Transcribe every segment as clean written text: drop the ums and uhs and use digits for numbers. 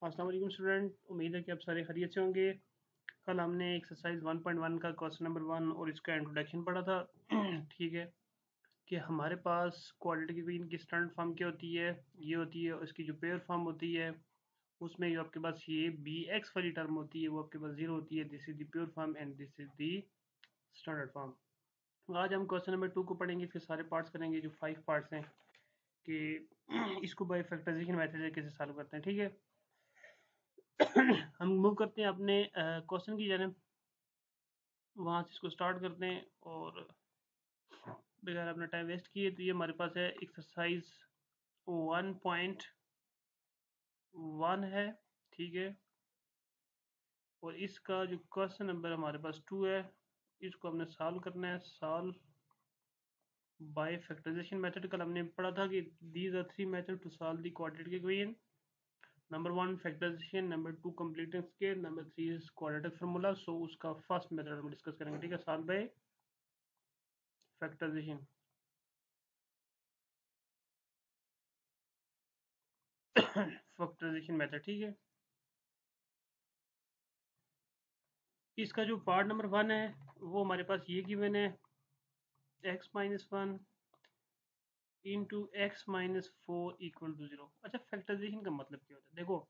अस्सलाम वालेकुम स्टूडेंट, उम्मीद है कि आप सारे खैरियत से होंगे। कल हमने एक्सरसाइज 1.1 का क्वेश्चन नंबर 1 और इसका इंट्रोडक्शन पढ़ा था। ठीक है कि हमारे पास क्वाड्रेटिक इक्वेशन की स्टैंडर्ड फॉर्म क्या होती है, ये होती है। और इसकी जो पेयर फॉर्म होती है उसमें जो आपके पास ये बी एक्स वाली टर्म होती है वो आपके पास जीरो होती है। This is the pure form and this is the standard form. आज हम क्वेश्चन नंबर 2 को पढ़ेंगे, फिर सारे पार्ट्स करेंगे जो 5 पार्ट्स हैं कि इसको बाय फैक्टराइजेशन मेथड से कैसे सॉल्व करते हैं। ठीक है, हम मूव करते हैं अपने क्वेश्चन की जानिब, वहाँ से इसको स्टार्ट करते हैं और बगैर अपना टाइम वेस्ट किए। तो ये हमारे पास है एक्सरसाइज 1.1 है। ठीक है, और इसका जो क्वेश्चन नंबर हमारे पास 2 है, इसको हमने सॉल्व करना है। Solve by factorization method. कल हमने पढ़ा था कि these are 3 method to solve the quadratic equation. Number 1 factorization, number 2 completing scale, number 3 is quadratic formula. So उसका फर्स्ट मेथड हम डिस्कस करेंगे। ठीक है, solve by factorization. Factorization method. ठीक है, इसका जो पार्ट नंबर 1 है वो हमारे पास ये गिवन है, x-1 into x-4 equal to 0। अच्छा, फैक्टराइजेशन का मतलब क्या होता है? देखो,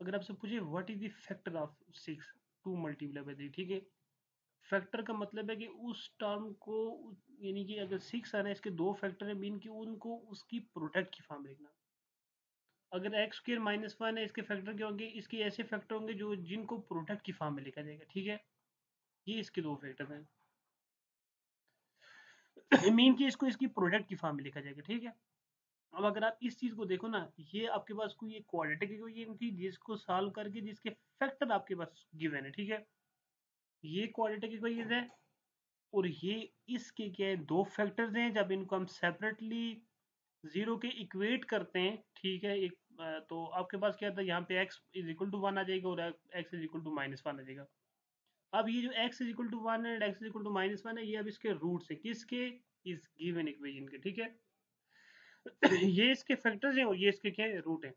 अगर आपसे पूछे what is the factor of 6 2 multiply by 3, ठीक है, फैक्टर का मतलब है कि उस टर्म को, यानी कि अगर 6 आ रहा है, इसके दो फैक्टर है, मीन कि उनको उसकी प्रोडक्ट की फॉर्म में लिखना। अगर एक्स स्क्र -1 है, इसके फैक्टर क्या होंगे? इसके ऐसे फैक्टर होंगे जो जिनको प्रोडक्ट की फॉर्म में लिखा जाएगा। ठीक है, ये इसके दो फैक्टर हैं। मीन कि इसको इसकी प्रोडक्ट की फॉर्म में लिखा जाएगा। ठीक है, अब अगर आप इस चीज को देखो ना, ये आपके पास कोई एक क्वाड्रेटिक इक्वेशन थी जिसको सॉल्व करके जिसके फैक्टर आपके पास गिवन है। ठीक है, ये क्वाड्रेटिक इक्वेशन है और ये इसके क्या है, दो फैक्टर्स हैं। जब इनको हम सेपरेटली जीरो के इक्वेट करते हैं, ठीक है, एक तो आपके पास क्या था, यहाँ पे x इज इक्वल टू 1 आ जाएगा और x इज इक्वल टू -1 आ जाएगा। अब ये जो x इज इक्वल टू 1 है, x इज इक्वल टू -1 है, ये अब इसके रूट्स है। किसके? इस गिवन इक्वेशन के। ठीक है, ये इसके फैक्टर्स हैं और ये इसके क्या है, रूट है।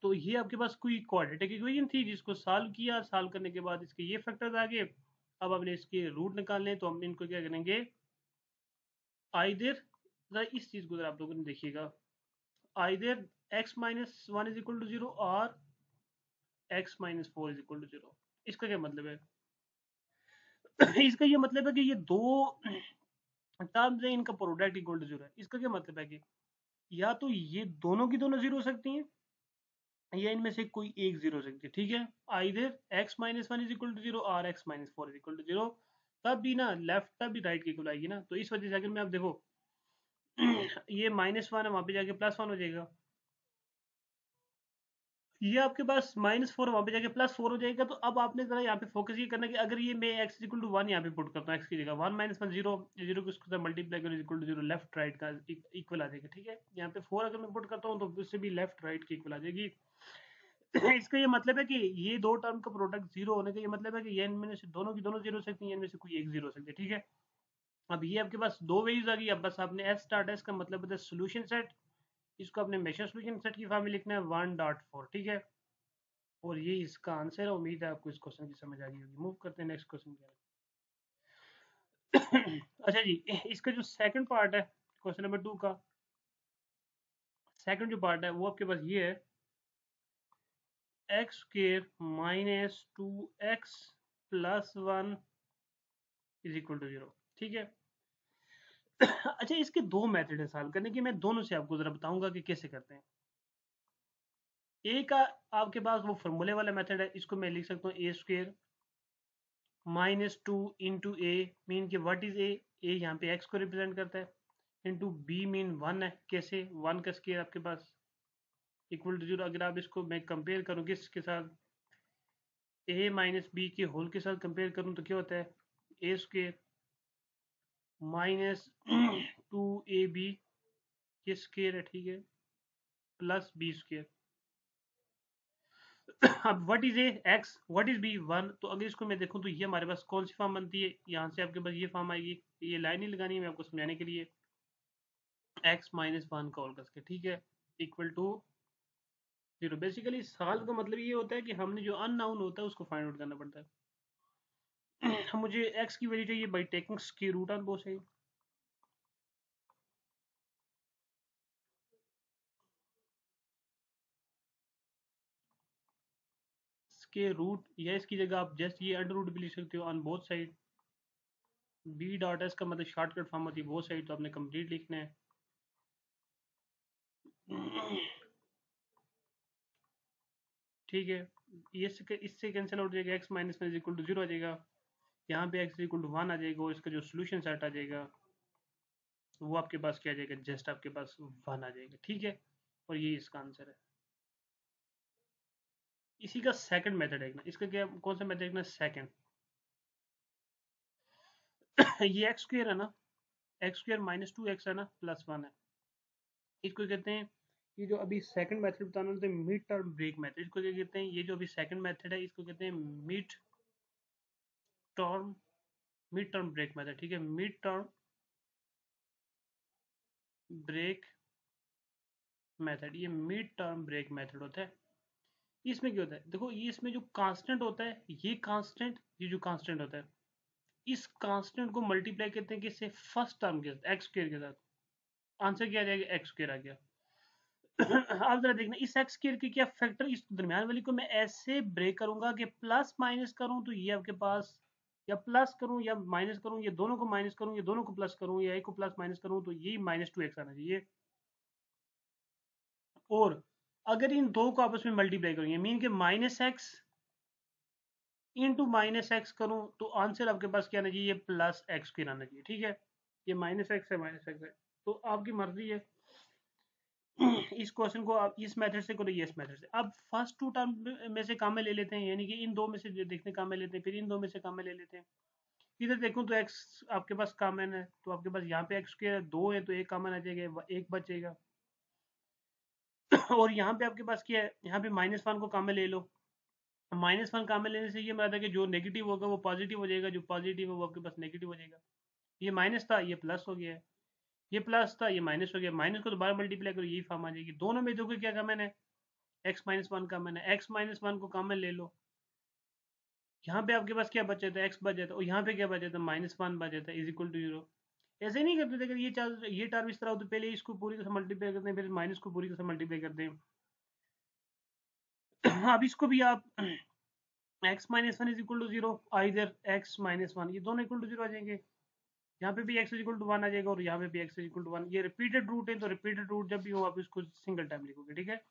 तो ये आपके पास कोई क्वाड्रेटिक इक्वेशन थी जिसको सॉल्व किया, सॉल्व करने के बाद इसके ये फैक्टर्स आ गए। अब हमने इसके रूट निकालने, तो हम इनको क्या करेंगे, आइदर, इस चीज को जरा आप लोगों ने देखिएगा, either x-1 is equal to 0 और x-4 इज इक्वल टू 0। इसका क्या मतलब है? इसका ये मतलब है कि ये दो टर्म्स है, इनका प्रोडक्ट इक्वल टू 0 है। इसका क्या मतलब है कि या तो ये दोनों की दोनों जीरो हो सकती हैं या इनमें से कोई एक जीरो हो सकती है। ठीक है, either x-1 is equal to 0 और x-4 इज इक्वल टू 0। तब भी ना लेफ्ट, तब भी राइट की इक्वल आएगी ना। तो इस वजह से अगर मैं आप देखो, ये -1 है, वहां पे जाके +1 हो जाएगा। ये आपके पास -4 वहां पे जाके +4 हो जाएगा। तो अब आपने जरा यहाँ पे फोकस ये करना कि अगर ये मैं x इक्वल टू 1 यहाँ पे पुट करता हूँ, x की जगह 1 -1 0, 0 को इसके साथ मल्टीप्लाई करो इक्वल टू 0, लेफ्ट राइट का इक्वल आ जाएगा। ठीक है, यहाँ पे 4 अगर मैं पुट करता हूँ तो उससे भी लेफ्ट राइट की इक्वल आ जाएगी। इसका ये मतलब है कि ये दो टर्म का प्रोडक्ट जीरो होने का ये मतलब है कि ये इनमें से दोनों की दोनों जीरो हो सकती है, इनमें से कोई एक जीरो हो सकती है। ठीक है, अब ये आपके पास दो वैल्यूज आ गई। अब बस आपने एस स्टार्ट, एस का मतलब होता है सोल्यूशन सेट, इसको अपने मेशर सोल्यूशन सेट की फॉर्म में लिखना है 1.4। ठीक है, और ये इसका आंसर है। उम्मीद है आपको इस क्वेश्चन की समझ आ गई होगी। मूव करते हैं नेक्स्ट क्वेश्चन की तरफ। अच्छा जी, इसका जो सेकंड पार्ट है क्वेश्चन नंबर 2 का, सेकंड जो पार्ट है वो आपके पास ये है, x square -2x + 1 is equal to 0। ठीक है, अच्छा, इसके दो मेथड है सॉल्व करने के। मैं दोनों से आपको जरा बताऊंगा कि कैसे करते हैं। एक आपके पास वो फॉर्मूले वाला मेथड है, इसको मैं लिख सकता हूँ a square -2 into a, mean के व्हाट इज ए, यहाँ पे x को रिप्रेजेंट करता है, इंटू बी मीन 1 है। कैसे? 1 का स्क्वायर आपके पास इक्वल टू 0। अगर आप इसको मैं कंपेयर करूँ किसके साथ, a माइनस बी के होल के साथ कंपेयर करूँ तो क्या होता है, a स्क्वायर -2ab ये स्क्वायर है। ठीक है, प्लस बी स्क्वायर। अब what is a, x, what is b, 1। तो अगर इसको मैं देखूं तो ये हमारे पास कौन सी फॉर्म बनती है, यहाँ से आपके पास ये फॉर्म आएगी। ये लाइन ही लगानी है मैं आपको समझाने के लिए, x -1 का होल करके। ठीक है, equal to zero. Basically solve का मतलब ये होता है कि हमने जो अननाउन होता है उसको फाइंड आउट करना पड़ता है। मुझे एक्स की वैल्यू चाहिए by taking square root on both side. Square root या इसकी जगह आप जस्ट ये अंडर रूट भी लिख सकते हो on both side. B dot s का मतलब शॉर्टकट फॉर्म होती है बोथ साइड, तो आपने कंप्लीट लिखना है। ठीक है, ये इससे कैंसिल आउट हो जाएगा, एक्स माइनस में इक्वल टू जीरो आ जाएगा। यहाँ पे एक्स इक्वल टू वन आ जाएगा और इसका जो सोल्यूशन सेट आ जाएगा वो आपके पास क्या आ जाएगा, जस्ट आपके पास वन आ जाएगा। ठीक है, और ये इसका आंसर है। इसी का सेकंड मेथड है ना, इसका क्या कौन सा मेथड है ना, सेकंड। ये एक्स स्क्वायर है ना, x square minus two x है ना प्लस वन है, इसको कहते हैं। ये जो अभी सेकंड मेथड बताना होता है मिड टर्म ब्रेक मेथड, इसको क्या कहते हैं, ये जो अभी सेकंड मेथड है इसको कहते हैं term mid term break method. ठीक है, मिड टर्म ब्रेक मेथड, ये मिड टर्म ब्रेक मेथड होता है। इसमें क्या होता है, देखो ये इसमें जो कांस्टेंट होता है, ये कांस्टेंट, ये जो कांस्टेंट होता है, इस कांस्टेंट को मल्टीप्लाई करते हैं किससे, फर्स्ट टर्म के साथ, एक्स स्क्वायर के साथ। आंसर क्या आ जाएगा, एक्स स्क्वायर आ गया। आप जरा देखना इस एक्स स्क्वायर की क्या फैक्टर, इस दरमियान वाली को मैं ऐसे ब्रेक करूंगा कि प्लस माइनस करूं तो ये आपके पास, या प्लस करूं या माइनस करूं, ये दोनों को माइनस करूं, ये दोनों को प्लस करूं, या एक को प्लस माइनस करूं, तो ये माइनस टू एक्स आना चाहिए। और अगर इन दो को आपस में मल्टीप्लाई करूंगे मीन के minus x into minus x करूं तो आंसर आपके पास क्या आना चाहिए, प्लस एक्स स्क्वायर आना चाहिए। ठीक है, ये माइनस एक्स है, माइनस एक्स है, तो आपकी मर्जी है। इस क्वेश्चन को आप इस मेथड से करो, ये इस मेथड से। अब फर्स्ट टू टर्म में से काम में ले लेते हैं, यानी कि इन दो में से देखने काम में लेते हैं, फिर इन दो में से काम में ले लेते हैं। इधर देखो तो एक्स आपके पास कॉमन है, तो आपके पास यहाँ पे एक्स स्क्वायर दो है तो एक कॉमन आ जाएगा, एक बचेगा। और यहाँ पे आपके पास क्या है, यहाँ पे माइनस वन को काम में ले लो। माइनस वन काम में लेने से ये मतलब है कि जो नेगेटिव होगा वो पॉजिटिव हो जाएगा, जो पॉजिटिव है वो आपके पास नेगेटिव हो जाएगा। ये माइनस था ये प्लस हो गया है, ये प्लस था ये माइनस हो गया, माइनस को दोबारा मल्टीप्लाई करो यही फॉर्म आ जाएगी। दोनों में देखो क्या कॉमन है, एक्स माइनस वन कॉमन है, एक्स माइनस वन को कॉमन ले लो। यहाँ पे आपके पास क्या बच जाता है, एक्स बच जाता है, और यहाँ पे क्या बच जाता है, माइनस वन बच जाता है, इज इक्वल टू जीरो। ऐसे नहीं करते थे, अगर ये टर्म इस तरह हो तो पहले इसको पूरी तरह मल्टीप्लाई करते हैं, फिर माइनस को पूरी तरह मल्टीप्लाई करते हैं। अब इसको भी आप x minus one is equal to zero, either x minus one, ये दोनों इक्वल टू जीरो आ जाएंगे। यहाँ पे भी x is equal to one आ जाएगा और यहाँ पे भी x is equal to one. ये रिपीटेड रूट है, तो रिपीटेड रूट जब भी हो आप इसको सिंगल टाइम लिखोगे। ठीक है,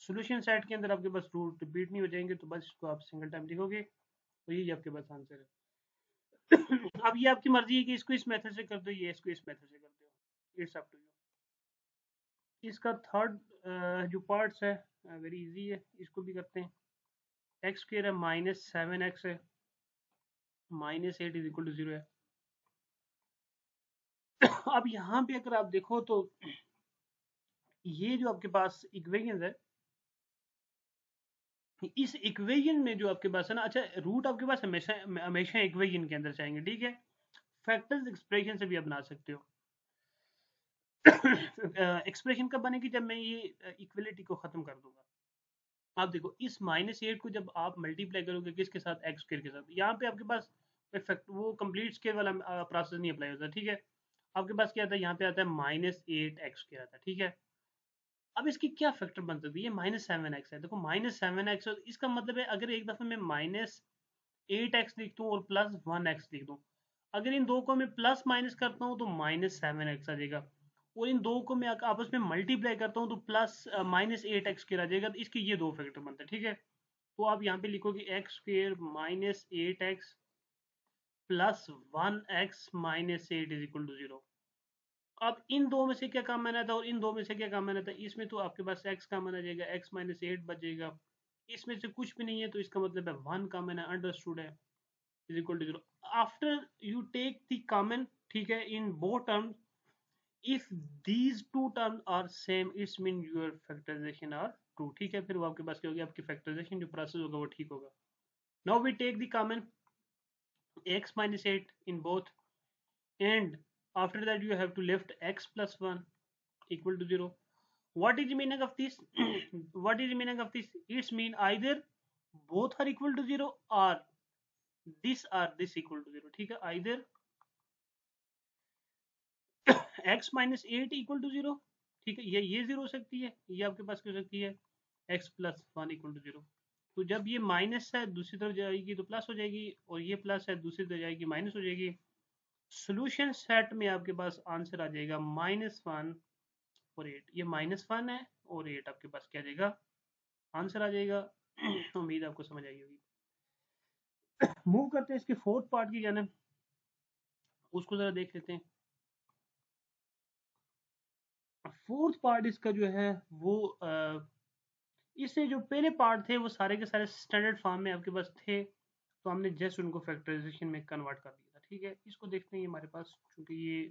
सोल्यूशन सेट के अंदर आपके पास रूट रिपीट नहीं हो जाएंगे, तो बस इसको आप सिंगल टाइम लिखोगे, तो यही आपके पास आंसर है। अब ये आपकी मर्जी है कि इसको इस मेथड से कर दो, ये इसको इस मेथड से कर दो, इट्स अप टू यू। इसका थर्ड जो पार्ट्स है वेरी इजी है, इसको भी करते हैं। एक्स स्क्वायर है माइनस सेवन एक्स है, minus eight is equal to zero है। अब यहाँ पे अगर आप देखो तो ये जो आपके पास इक्वेशन है, इस इक्वेशन में जो आपके पास है ना, अच्छा रूट आपके पास हमेशा हमेशा इक्वेशन के अंदर चाहेंगे। ठीक है, फैक्टर्स एक्सप्रेशन से भी आप बना सकते हो। एक्सप्रेशन कब बनेगी, जब मैं ये इक्वलिटी को खत्म कर दूंगा। आप देखो इस माइनस एट को जब आप मल्टीप्लाई करोगे किसके साथ, एक्स स्क्वायर के साथ, यहाँ पे आपके पास इफेक्ट वो कंप्लीट स्केयर वाला प्रोसेस नहीं अप्लाई होता। ठीक है, आपके पास क्या आता है, यहाँ पे आता है माइनस एट एक्स स्क्वायर आता है। ठीक है, अब इसकी क्या फैक्टर बन सकती है, ये माइनस सेवन एक्स है। देखो माइनस सेवन एक्स, इसका मतलब है अगर एक दफा मैं माइनस एट एक्स लिख दूँ और प्लस वन एक्स लिख दूँ, अगर इन दो को मैं प्लस माइनस करता हूँ तो माइनस सेवन एक्स आ जाएगा, और इन दो को मैं आपस में मल्टीप्लाई करता हूँ तो प्लस माइनस एट एक्स आ जाएगा। तो इसके ये दो फैक्टर बनते हैं। ठीक है, तो आप यहाँ पे लिखोगे x square minus eight x plus one x minus eight is equal to zero. अब इन दो में से क्या काम आना था और इन दो में से क्या काम आना था, इसमें तो आपके पास x काम आना जाएगा, x माइनस एट बचेगा, इसमें से कुछ भी नहीं है तो इसका मतलब है वन काम आना अंडरस्टूड है, is equal to zero after you take the common. ठीक है, in both terms, if these two terms are same it's mean your factorization are true. ठीक है, फिर वो आपके पास क्या होगी, आपकी फैक्टराइजेशन जो प्रोसेस होगा वो ठीक होगा। Now we take the common x minus 8 in both, and after that you have to lift x plus 1 equal to 0. what is the meaning of this? What is the meaning of this? It's mean either both are equal to 0 or this equal to 0, ठीक है, either x minus 8 equal to 0, ठीक है, ये 0 हो सकती है, ये आपके पास क्या हो सकती है x प्लस 1 इक्वल टू 0। तो जब ये माइनस है दूसरी तरफ जाएगी तो प्लस हो जाएगी, और ये प्लस है दूसरी तरफ जाएगी माइनस हो जाएगी। सोल्यूशन सेट में आपके पास आंसर आ जाएगा -1 और 8। ये -1 है और 8 आपके पास क्या आ जाएगा, आंसर आ जाएगा। उम्मीद आपको समझ आई होगी। मूव करते हैं इसके फोर्थ पार्ट की जाने, उसको जरा देख लेते हैं। फोर्थ पार्ट इसका जो है वो इससे जो पहले पार्ट थे वो सारे के सारे स्टैंडर्ड फॉर्म में आपके पास थे, तो हमने जस्ट उनको फैक्टराइजेशन में कन्वर्ट कर दिया था, ठीक है। इसको देखते हैं हमारे पास, क्योंकि ये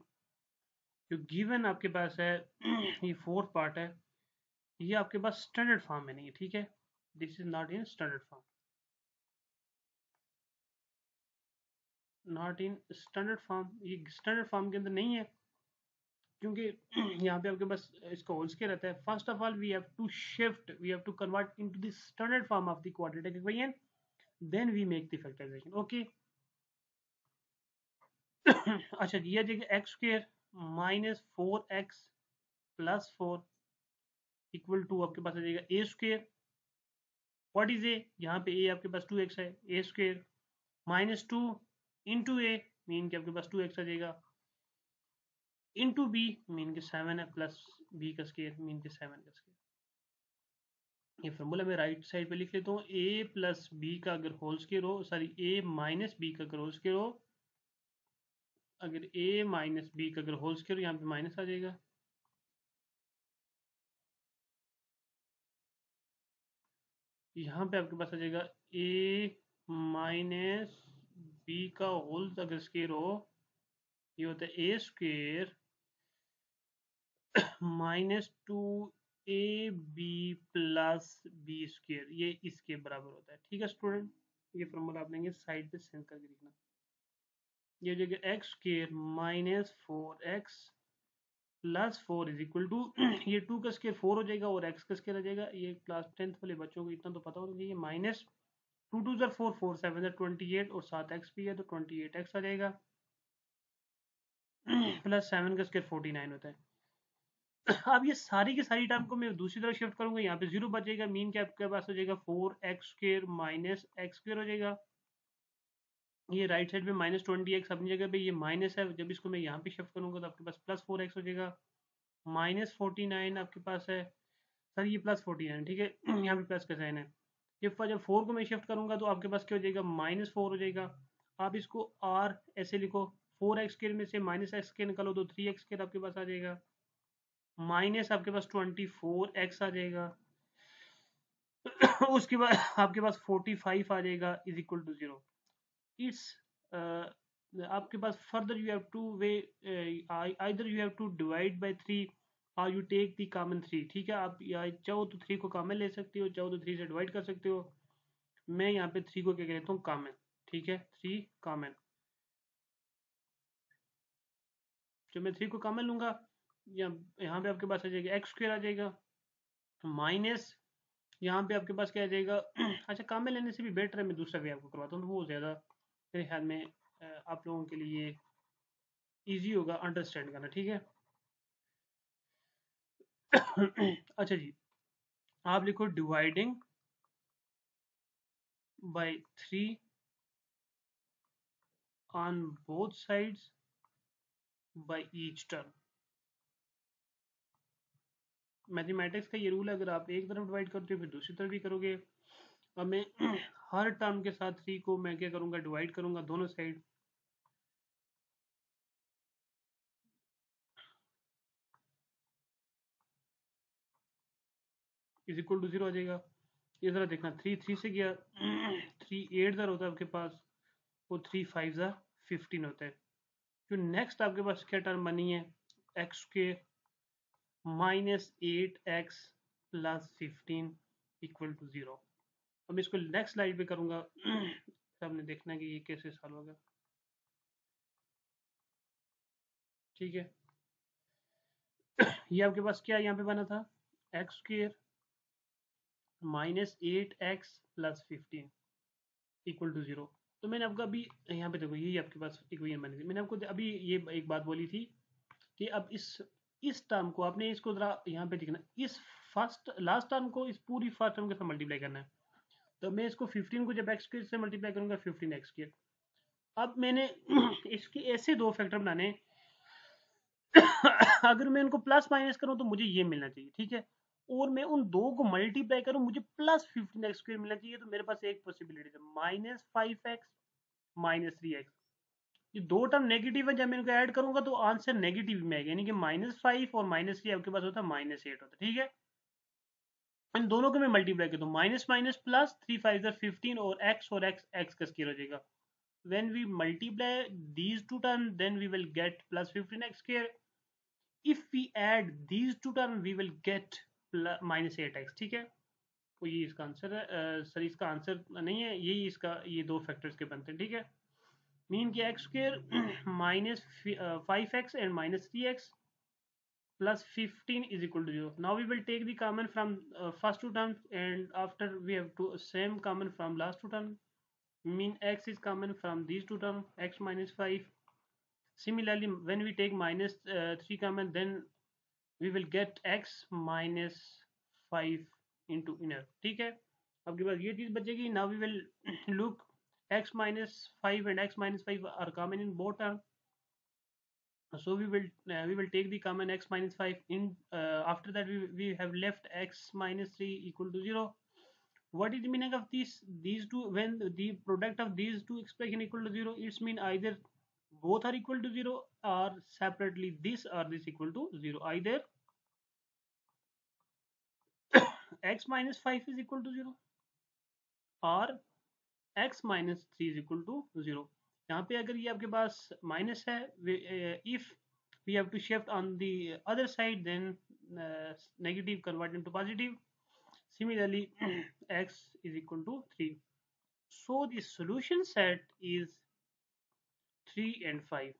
जो गिवन आपके पास है ये फोर्थ पार्ट है, ये आपके पास स्टैंडर्ड फॉर्म में नहीं है, ठीक है। This is not in standard form, not in standard form, ये स्टैंडर्ड फॉर्म के अंदर नहीं है, क्योंकि यहाँ पे आपके पास इसका होल स्क्वायर रहता है। First of all we have to shift, we have to convert into the standard form of the quadratic equation, then we make the factorization, okay. अच्छा जी, ये देखिए x square minus 4x plus 4 equal to आपके पास आ जाएगा a square. What is a, यहाँ पे ए आपके पास 2x है, a square minus 2 into a mean के आपके पास 2x आ जाएगा, इंटू बी मीन के 7 है, प्लस बी का स्क्वायर मीन के 7 का स्क्वायर। ये फॉर्मूला मैं राइट साइड पे लिख लेता हूँ, ए प्लस बी का अगर होल स्क्वायर हो, सॉरी ए माइनस बी का अगर होल स्क्वायर हो, अगर ए माइनस बी का अगर होल स्क्वायर हो, यहाँ पे माइनस आ जाएगा, यहाँ पे आपके पास आ जाएगा ए माइनस बी का होल अगर स्क्वायर हो, ये होता है a square minus 2 AB plus b square, ये इसके बराबर होता है, ठीक है स्टूडेंट। ये फॉर्मूला आप लेंगे साइड पे सेंड करके लिखना, ये जगह x square minus 4x plus 4 is equal to, ये 2 का स्क्वायर 4 हो जाएगा और x का स्क्वायर आ जाएगा, ये क्लास 10th वाले बच्चों को इतना तो पता होना चाहिए, माइनस 2 2 ज़र 4 4 7 ज़र 28 और 7x भी है तो 28x आ जाएगा, प्लस 7 का स्क्वायर 49 होता है। अब ये सारी की सारी टर्म को मैं दूसरी तरफ शिफ्ट करूंगा, यहाँ पे 0 बचेगा, मीन के आपके पास हो जाएगा 4x square minus x square हो जाएगा, ये राइट साइड पे माइनस 20x अपनी जगह पे, ये माइनस है, जब इसको मैं यहाँ पे शिफ्ट करूंगा तो आपके पास प्लस 4x हो जाएगा, माइनस 49 आपके पास है, सर ये प्लस 49, ठीक है। यहाँ पे प्लस का साइन है, जब 4 को मैं शिफ्ट करूंगा तो आपके पास क्या हो जाएगा, -4 हो जाएगा। आप इसको r ऐसे लिखो, 4x स्क्वायर में से माइनस x स्क्वायर निकालो तो 3x स्क्वायर आपके पास आ जाएगा, माइनस आपके पास 24x आ जाएगा, उसके बाद आपके पास 45 आ जाएगा इज इक्वल टू 0। इट्स आपके पास further you have two way, either you have to divide by 3 और यू टेक द कॉमन 3, ठीक है। आप या चाहो तो 3 को कॉमन ले सकते हो, चाहो तो 3 से डिवाइड कर सकते हो, मैं यहाँ पे 3 को क्या कहता हूँ कॉमन, ठीक है, 3 कॉमन। जब मैं 3 को कॉमन लूंगा, यहाँ पे आपके पास आ जाएगा एक्स स्क्वायर आ जाएगा, माइनस यहाँ पे आपके पास क्या आ जाएगा। अच्छा, काम में लेने से भी बेटर है मैं दूसरा वे आपको करवाता हूँ, तो वो ज़्यादा मेरे ख्याल में आप लोगों के लिए इजी होगा अंडरस्टैंड करना, ठीक है। अच्छा जी, आप लिखो dividing by 3 on both sides by each term. Mathematics का ये रूल है, अगर आप एक तरफ डिवाइड करते हो फिर दूसरी तरफ भी करोगे। अब मैं हर टर्म के साथ 3 को मैं क्या करूँगा, डिवाइड करूँगा दोनों साइड, इज इक्वल टू 0 आ जाएगा। ये ज़रा देखना, 3 3 से गया, 3 8 ज़र होता है आपके पास, वो 3 5 ज़र 15 होता है। जो नेक्स्ट आपके पास क्या टर्म बनी है, एक्स के minus 8x plus 15 equal to 0। अब इसको नेक्स्ट स्लाइड पे करूँगा, हमने देखना है कि ये कैसे सॉल्व होगा, ठीक है। ये आपके पास क्या यहाँ पे बना था, x square -8x+15 equal to 0। तो मैंने आपको अभी यहाँ पे देखो यही आपके पास इक्वेशन बनी थी। मैंने आपको अभी ये एक बात बोली थी कि अब इस टर्म को आपने इसको जरा यहाँ पे देखना, इस फर्स्ट लास्ट टर्म को इस पूरी फर्स्ट टर्म के साथ मल्टीप्लाई करना है। तो मैं इसको 15 को जब एक्स स्क्वायर से मल्टीप्लाई करूंगा 15x स्क्वायर। अब मैंने इसके ऐसे दो फैक्टर बनाने अगर मैं इनको प्लस माइनस करूं तो मुझे ये मिलना चाहिए, ठीक है। और मैं उन दो को मल्टीप्लाई करूं मुझे +15x स्क्वायर मिलना चाहिए। तो मेरे पास एक पॉसिबिलिटी है -5x -3x। ये दो टर्म नेगेटिव है, जब मैं इनको ऐड करूंगा तो आंसर नेगेटिव में आएगा, यानी कि -5 और -3 आपके पास होता है -8 होता है, ठीक है। इन दोनों को मैं मल्टीप्लाई करता हूँ, माइनस माइनस प्लस 3 5 15 और x का स्क्वायर हो जाएगा। when we multiply these two terms then we will get +15x square. if we add these two terms we will get -8x, ठीक है। तो ये इसका आंसर है। सर इसका आंसर नहीं है, यही इसका ये दो फैक्टर्स के बनते हैं, ठीक है। मीन कि x square -5x and -3x plus 15 is equal to 0. Now we will take the common from first two terms, and after we have to same common from last two terms. Mean x is common from these two terms, x -5. Similarly, when we take -3 common, then we will get x -5 into inner, ठीक है। आपके पास ये चीज बचेगी। Now we will look x -5 and x -5 are common in both terms. So we will take the common x -5 in. After that we have left x -3 equal to 0. What is the meaning of these two? When the product of these two expression equal to 0, it's mean either both are equal to 0 or separately this or this equal to 0. Either x -5 is equal to 0 or x -3 is equal to 0. यहाँ पे अगर ये आपके पास minus है, if we have to shift on the other side, then negative convert into positive. Similarly, x is equal to 3. So the solution set is 3 and 5.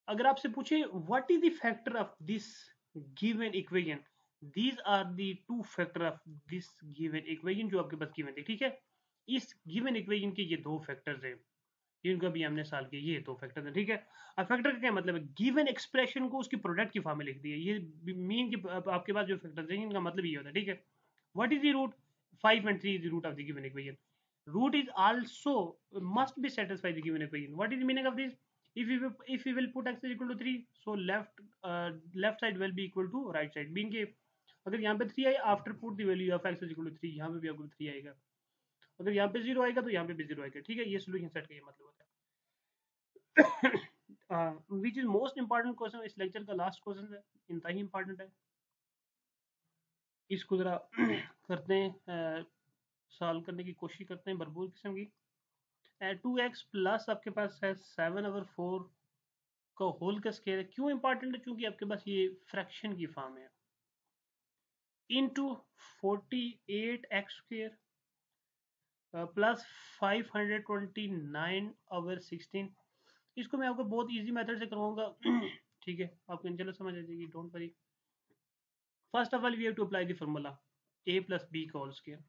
अगर आपसे पूछे what is the factor of this given equation, these are the two factor of this given equation जो आपके पास given है, ठीक है। इस given equation के ये दो factors हैं जिनको भी हमने सॉल्व किया, ये दो फैक्टर है, ठीक है। अब फैक्टर का क्या मतलब है, गिवन एक्सप्रेशन को उसकी प्रोडक्ट की फॉर्म में लिख दिया। ये मीन कि आपके पास जो फैक्टर है इनका मतलब ये होता है, ठीक है। What is the root 5 and 3 is the root of the given equation. Root is also must be satisfy the given equation. What is the meaning of this? If we will put x is equal to 3, so left side will be equal to right side. Mean कि अगर यहाँ पे 3 आए, after put the value of x is equal to 3, यहाँ पे भी आपको 3 आएगा। अगर यहाँ पे 0 आएगा तो यहाँ पे भी 0 आएगा, ठीक है। ये सोल्यूशन सेट का ये मतलब होता है। Which is most important question, इस लेक्चर का लास्ट क्वेश्चन है, इंतहाई इंपॉर्टेंट है। इसको जरा करते हैं, सॉल्व करने की कोशिश करते हैं भरपूर किस्म की। 2x प्लस आपके पास है 7/4 का होल का स्क्वायर है। क्यों इंपॉर्टेंट है? क्योंकि आपके पास ये फ्रैक्शन की फॉर्म है। Into 48x square plus 529/16। इसको मैं आपको बहुत इजी मेथड से करवाऊंगा, ठीक है। आपको इंशाल्लाह समझ आ जाएगी, don't worry. First of all we have to apply the formula a plus b का whole square,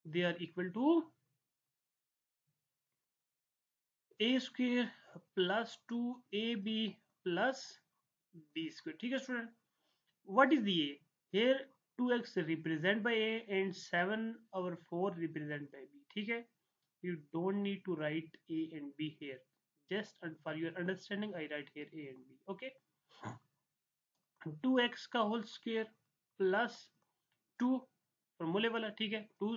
they are equal to a square plus 2ab plus b square, ठीक है student. What is the a here? 2x represent by a and 7/4 represent by b, ठीक है। You don't need to write a and b here, just for your understanding I write here a and b, okay। 2x का whole square plus 2 फॉर्मूले वाला, ठीक है। 2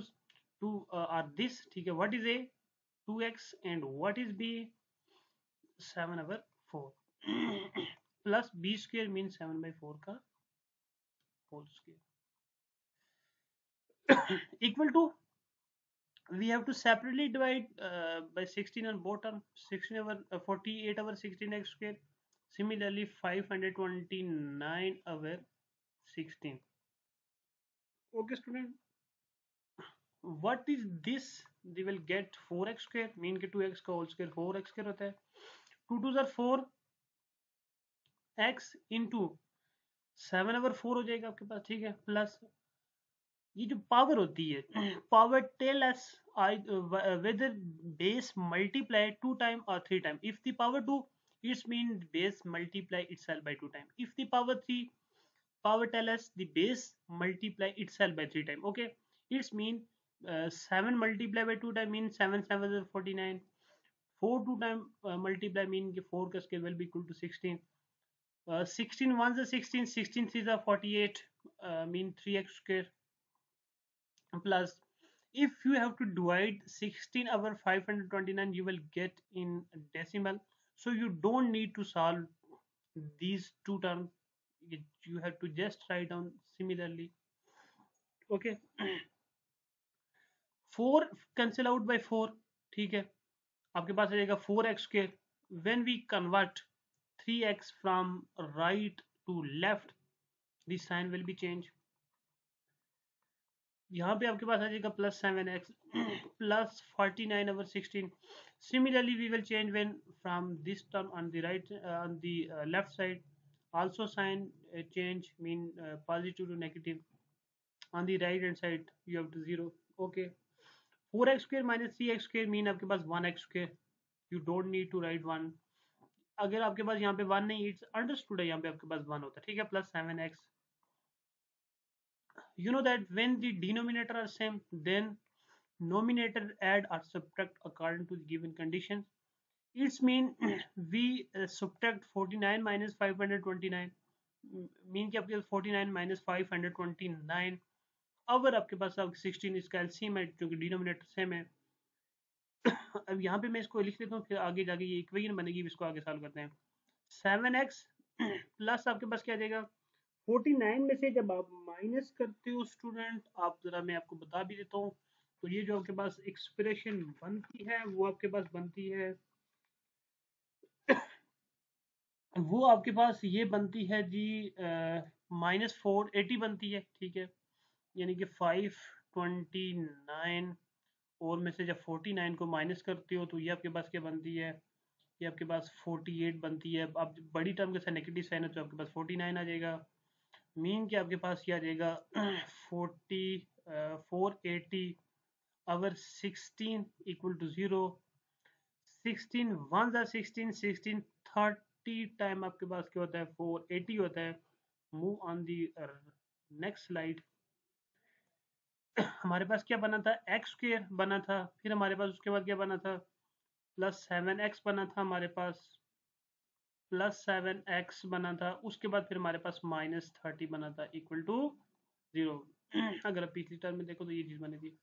are this, ठीक है। What is a? 2x and what is b? 7/4 plus b square mean 7/4 का whole square equal to, we have to separately divide by 16 on both terms, 48/16x square. Similarly 529/16. Okay student, what is this? They will get 4x square, mean के 2x का whole square 4x square होता है। 2 2s are 4x into 7/4 हो जाएगा आपके पास, ठीक है। Plus ये जो पावर होती है पावर टेल एस आई whether base multiply 2 time or 3 time. If the power 2, it's mean base multiply itself by 2 time. If the power 3, power tell us the base multiply itself by 3 time. Okay, it's mean 7 multiply by 2 time mean 7 7 is 49. 4 2 time multiply mean 4 का square will be equal to 16. 16 1 is 16, 16 3 is 48, mean 3x square. Plus if you have to divide 16 over 529, you will get in decimal, so you don't need to solve these two terms. You have to just write down similarly. Okay, 4 cancel out by 4, ठीक है। आपके पास आ जाएगा 4x square. When we convert 3x from right to left, the sign will be changed. यहाँ पे आपके पास आ जाएगा +7x plus 49/16. Similarly, we will change when from this term on the right on the left side. Also sign change mean positive to negative. On the right hand side you have to 0. Okay. 4x square minus 3x square mean आपके पास 1x square. You don't need to write 1. अगर आपके पास यहाँ पे 1 नहीं, it's understood है यहाँ पे आपके पास 1 होता है, ठीक है। +7x. You know that when the denominator are same, then numerator add or subtract according to the given conditions. It's mean we subtract 49 minus 529, mean कि आपके 49 minus 529 अगर आपके पास 16 इसका एलसीएम है जो कि डिनोमिनेटर सेम है। अब यहाँ पे मैं इसको लिख लेता हूँ, फिर आगे जाके ये इक्वेशन बनेगी, इसको आगे सॉल्व करते हैं। 7x प्लस आपके पास क्या आ जाएगा 49 में से जब आप माइनस करते हो स्टूडेंट, आप जरा मैं आपको बता भी देता हूँ, तो ये जो आपके पास एक्सप्रेशन बनती है वो आपके पास बनती है वो आपके पास ये बनती है जी -480 बनती है, ठीक है। यानी कि 529 और में से जब 49 को माइनस करते हो तो ये आपके पास क्या बनती है, ये आपके पास 48 बनती है। अब बड़ी टर्म के साथ नेगेटिव साइन है तो आपके पास 49 आ जाएगा। मीन कि आपके पास क्या आ जाएगा 480 अवर 16 इक्वल टू 0। 16 1 जा 16 16 30 टाइम आपके पास क्या होता है 480 होता है। Move on the next slide. हमारे पास क्या बना था एक्स स्क्वायर बना था, फिर हमारे पास उसके बाद क्या बना था +7x बना था हमारे पास, +7x बना था, उसके बाद फिर हमारे पास -30 बना था इक्वल टू 0। अगर आप पिछली टर्म में देखो तो ये चीज बनी थी।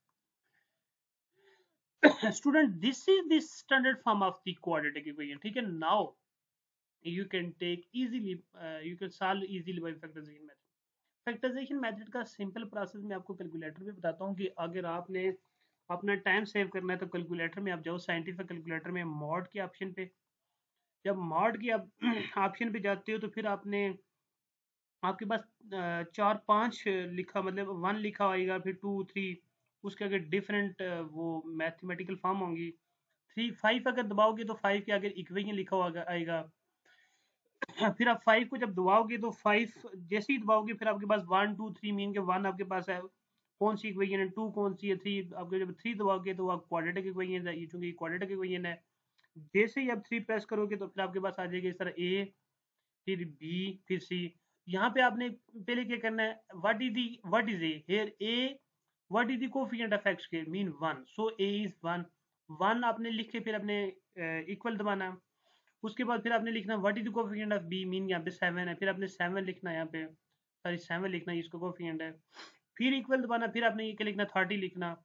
Student this is the standard form of the quadratic equation, ठीक है। Now you can take easily you can solve easily by factorization method. Factorization method का सिंपल प्रोसेस मैं आपको कैलकुलेटर में बताता हूँ कि अगर आपने अपना टाइम सेव करना है तो कैलकुलेटर में आप जाओ, साइंटिफिक कैलकुलेटर में मॉड के ऑप्शन पे, जब मॉड के ऑप्शन पे जाते हो तो फिर आपने आपके पास 4 5 लिखा मतलब 1 लिखा आएगा, फिर 2 3 उसके आगे डिफरेंट वो मैथमेटिकल फॉर्म होंगी। 3 5 अगर दबाओगे तो 5 के आगे इक्वेशन लिखा हुआ आएगा। फिर आप 5 को जब दबाओगे तो 5 जैसे ही दबाओगे फिर आपके पास 1 2 3 मीन के 1 आपके पास है कौन सी इक्वेशन है, 2 कौन सी है, 3 आपके जब 3 दबाओगे तो आप क्वाड्रेटिक इक्वेशन है, ये चूंकि क्वाड्रेटिक इक्वेशन है। जैसे ही आप 3 प्रेस करोगे तो फिर आपके पास आ जाएगा इस तरह ए फिर बी फिर सी। यहाँ पे आपने पहले क्या करना है what is A here A what is the coefficient of x square mean 1, so A is 1 1 आपने लिख के फिर आपने इक्वल दबाना। उसके बाद फिर आपने लिखना what is the coefficient of b mean यहाँ पे 7 है, फिर आपने 7 लिखना है यहाँ पे, सॉरी 7 लिखना है, इसका कोएफिशिएंट है। फिर इक्वल दबाना, फिर आपने ये क्या लिखना 30 लिखना।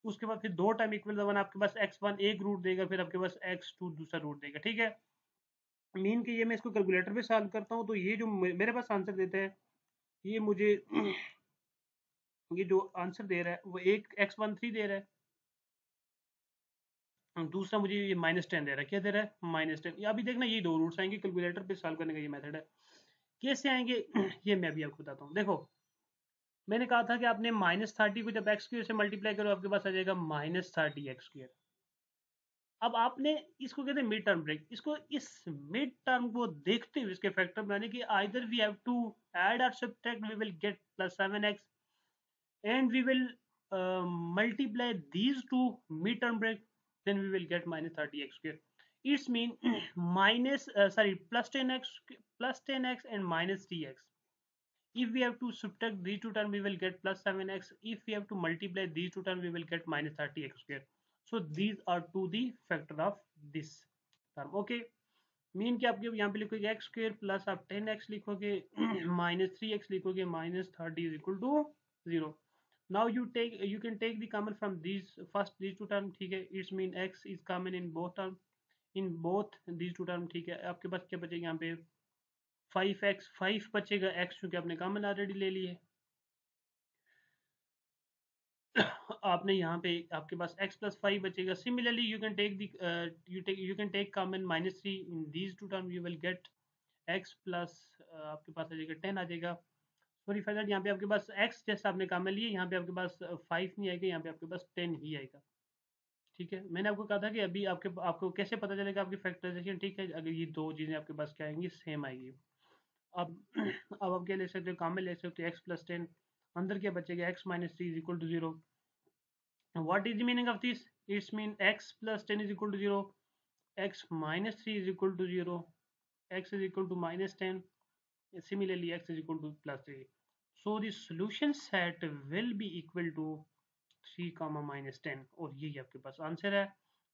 उसके बाद फिर 2 टाइम इक्वल दबाना, आपके पास x1 एक रूट देगा, फिर आपके पास x2 दूसरा रूट देगा, ठीक है। मीन के ये मैं इसको कैलकुलेटर पे सॉल्व करता हूँ तो ये जो मेरे पास आंसर देता है ये मुझे ये जो आंसर दे रहा है वो एक x13 दे रहा है, दूसरा मुझे ये -10 दे रहा है। क्या दे रहा है -10। अभी देखना ये 2 रूट्स आएंगे, कैलकुलेटर पे सॉल्व करने का ये मेथड है। कैसे आएंगे ये मैं अभी आपको बताता हूँ। देखो मैंने कहा था कि आपने -30 को जब x स्क्वायर से मल्टीप्लाई करो आपके पास आ जाएगा -30 x स्क्वायर। अब आपने इसको कहते हैं मिड टर्म ब्रेक, इसको इस मिड टर्म को देखते हुए इसके फैक्टर में यानी कि either we have to add और subtract, we will get +7x and we will multiply these two mid term break, then we will get -30x square. It's mean plus 10x and -3x. If we have to subtract these two terms, we will get +7x. If we have to multiply these two terms, we will get -30x square. So these are to the factor of this term. Okay. Mean क्या आपके यहाँ पे लिखोगे x square plus आप 10x लिखोगे -3x लिखोगे -30 is equal to 0. Now you can take the common from these two term, ठीक है. It's mean x is common in both these two term, ठीक है. आपके पास क्या बचेगा यहाँ पे 5x, 5 बचेगा x क्योंकि आपने कॉमन ऑलरेडी ले लिए. आपने यहाँ पे आपके पास x plus 5 बचेगा. Similarly you can take the you can take common -3 in these two terms, you will get x plus आपके पास आ जाएगा 10 आ जाएगा. सॉरी फॉर दैट, यहाँ पे आपके पास x जैसा आपने कॉमन लिए, यहाँ पे आपके पास 5 नहीं आएगा, यहाँ पे आपके पास 10 ही आएगा. ठीक है, मैंने आपको कहा था कि अभी आपको कैसे पता चलेगा आपकी फैक्टराइजेशन. ठीक है, अगर ये दो चीज़ें आपके पास क्या आएंगी, सेम आएगी. अब अब आप क्या ले सकते हो, कॉमन ले सकते हो x plus 10. अंदर क्या बचेगा, x minus 3 is equal to 0. What is the meaning of this? It's mean x plus 10 is equal to 0, x minus 3 is equal to 0, x is equal to -10, similarly x is equal to +3. So the solution set will be equal to 3, -10. और यही आपके पास answer है.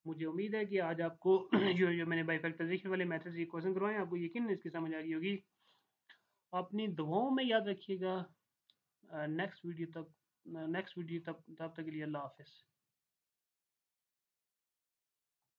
मुझे उम्मीद है कि आज आपको जो मैंने बाई फैक्टराइजेशन वाले मेथड से क्वेश्चन करवाए आपको यकीन इसकी समझ आ रही होगी. अपनी दुआओं में याद रखिएगा. नेक्स्ट वीडियो तक तब तक के लिए अल्लाह हाफिज़.